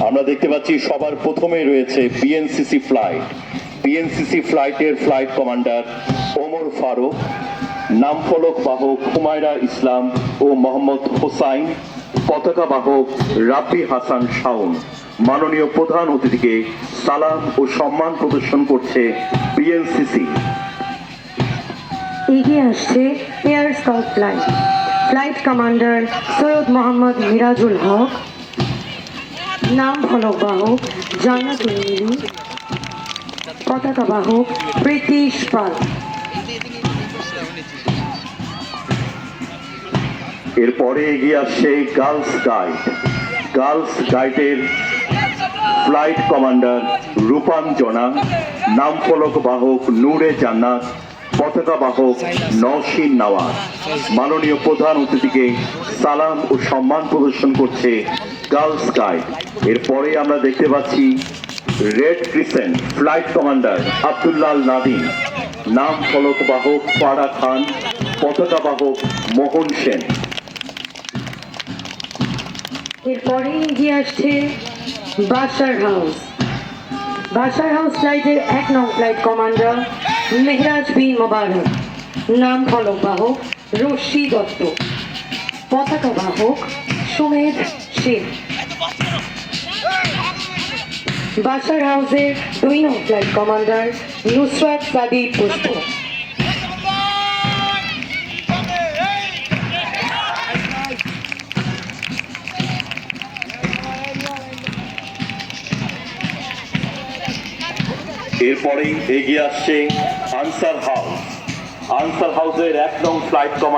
আমরা দেখতে পাচ্ছি সবার প্রথমে রয়েছে বিএনসিসি ফ্লাইট। বিএনসিসি ফ্লাইটের ফ্লাইট কমান্ডার ওমর ফারুক, নামফলক বাহক হুমায়রা ইসলাম ও মোহাম্মদ হোসাইন, পতাকা বাহক রাব্বি হাসান শাওন। মাননীয় প্রধান অতিথিকে সালাম ও সম্মান প্রদর্শন করছে বিএনসিসি। এগিয়ে আসছে air scout flight. Flight commander Syed Mohammad Mirajul Haque, নাম ফলক বাহক জান্নাতুল মিলি, পতাকা বাহক প্রীতিশ পাল। এরপরে এগিয়ে আসছে গার্লস গাইড। গার্লস গাইডের ফ্লাইট কমান্ডার রূপাঞ্জনা, নামফলক বাহক নূরে জান্নাত, পতাকা বাহক নওশিন নওয়াজ। মাননীয় প্রধান অতিথিকে সালাম ও সম্মান প্রদর্শন করছে গার্লস গাইড। এরপরে আমরা দেখতে পাচ্ছি red crescent flight commander Abdullah Nadeem, নাম ফলক বাহক ফারা খান, পতাকা বাহক মোহন সেন। এরপরে এগিয়ে আসছে বাসার হাউস। বাসার হাউস ফ্লাইটের 1 নং ফ্লাইট কমান্ডার মেহরাজ বিন মোবারক, নাম ফলক বাহক রশ্মি দত্ত, পতাকা বাহক সুমেধ সেন। বাসার হাউসের 2 নং ফ্লাইট কমান্ডার নুসরাত সাদি পুষ্প। এরপরেই এগিয়ে আসছে আনসার হাউস। আনসার হাউসের 1 নং ফ্লাইট কমান্ডার